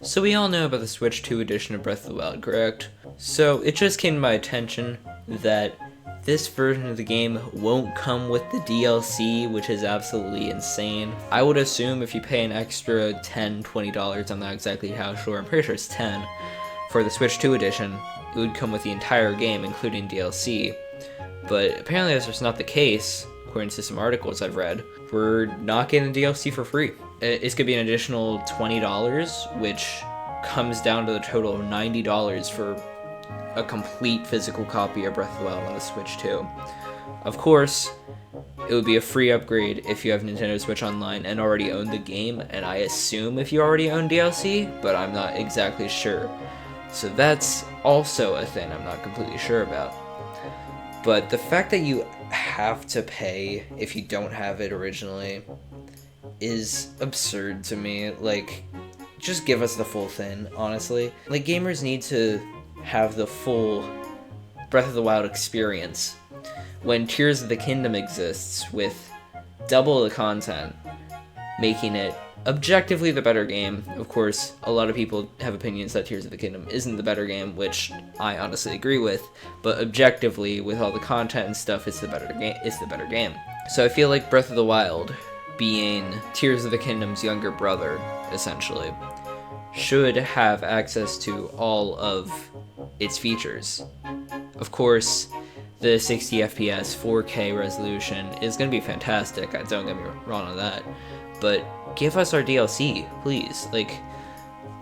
So we all know about the Switch 2 edition of Breath of the Wild, correct? So it just came to my attention that this version of the game won't come with the DLC, which is absolutely insane. I would assume if you pay an extra $10, $20, I'm not exactly how sure, I'm pretty sure it's 10, for the Switch 2 edition, it would come with the entire game, including DLC. But apparently that's just not the case, according to some articles I've read. We're not getting the DLC for free. It's going to be an additional $20, which comes down to the total of $90 for a complete physical copy of Breath of the Wild on the Switch 2. Of course, it would be a free upgrade if you have Nintendo Switch Online and already own the game, and I assume if you already own DLC, but I'm not exactly sure. So that's also a thing I'm not completely sure about. But the fact that you have to pay if you don't have it originally is absurd to me. Like, just give us the full thing, honestly. Like, gamers need to have the full Breath of the Wild experience. When Tears of the Kingdom exists with double the content, making it objectively the better game. Of course, a lot of people have opinions that Tears of the Kingdom isn't the better game, which I honestly agree with, but objectively, with all the content and stuff, it's the better game. So I feel like Breath of the Wild, being Tears of the Kingdom's younger brother, essentially, should have access to all of its features. Of course, the 60 FPS 4K resolution is going to be fantastic, don't get me wrong on that, but give us our DLC, please. Like,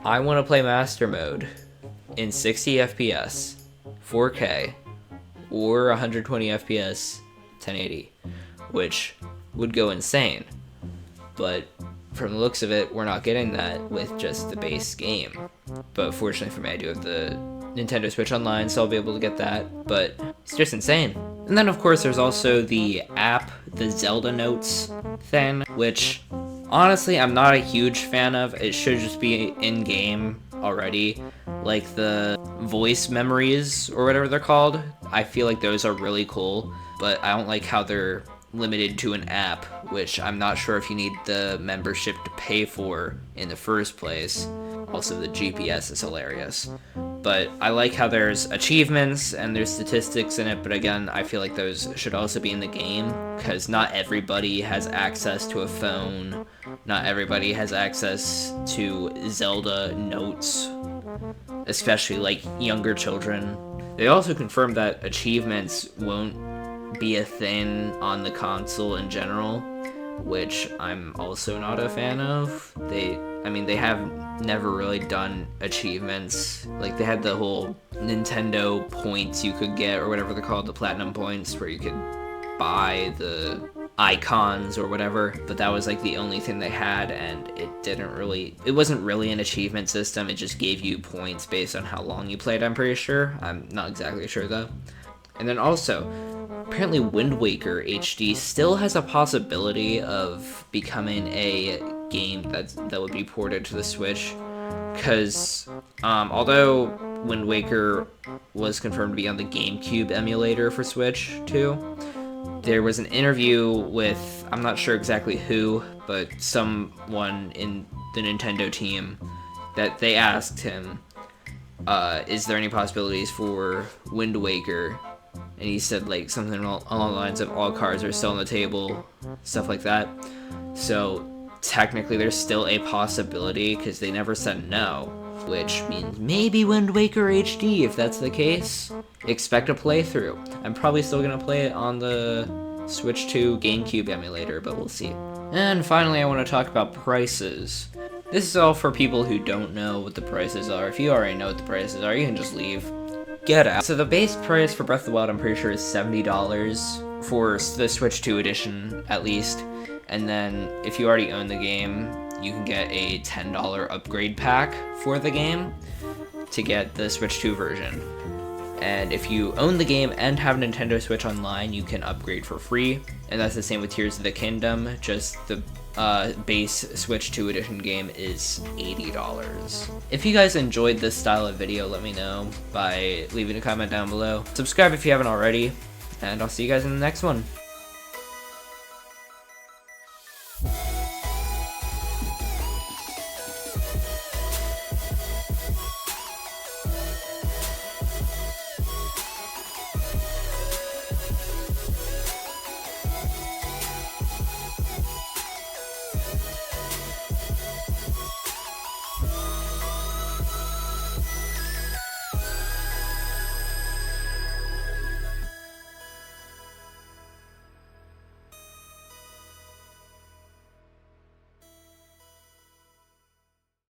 I want to play Master Mode in 60 FPS 4K or 120 FPS 1080, which would go insane. But from the looks of it, we're not getting that with just the base game. But fortunately for me, I do have the Nintendo Switch Online, so I'll be able to get that, but it's just insane. And then of course there's also the app, the Zelda Notes thing, which honestly I'm not a huge fan of. It should just be in-game already. Like the voice memories, or whatever they're called, I feel like those are really cool, but I don't like how they're limited to an app, which I'm not sure if you need the membership to pay for in the first place. Also, the GPS is hilarious. But I like how there's achievements and there's statistics in it, but again, I feel like those should also be in the game, because not everybody has access to a phone, not everybody has access to Zelda Notes, especially like younger children. They also confirmed that achievements won't be a thing on the console in general, which I'm also not a fan of. They have never really done achievements. Like, they had the whole Nintendo points you could get, or whatever they're called, the platinum points, where you could buy the icons or whatever, but that was like the only thing they had, and it wasn't really an achievement system. It just gave you points based on how long you played, I'm pretty sure. I'm not exactly sure though. And then also, apparently Wind Waker HD still has a possibility of becoming a game that would be ported to the Switch, because although Wind Waker was confirmed to be on the GameCube emulator for Switch 2, there was an interview with, I'm not sure exactly who, but someone in the Nintendo team, that they asked him, is there any possibilities for Wind Waker? And he said like something along the lines of all cards are still on the table, stuff like that. So technically there's still a possibility, because they never said no, which means maybe Wind Waker HD. If that's the case, expect a playthrough. I'm probably still gonna play it on the Switch 2 GameCube emulator, but we'll see. And finally, I want to talk about prices. This is all for people who don't know what the prices are. If you already know what the prices are, you can just leave. Get out. So the base price for Breath of the Wild, I'm pretty sure, is $70 for the Switch 2 edition, at least. And then, if you already own the game, you can get a $10 upgrade pack for the game to get the Switch 2 version. And if you own the game and have Nintendo Switch Online, you can upgrade for free. And that's the same with Tears of the Kingdom, just the base Switch 2 edition game is $80. If you guys enjoyed this style of video, let me know by leaving a comment down below. Subscribe if you haven't already, and I'll see you guys in the next one.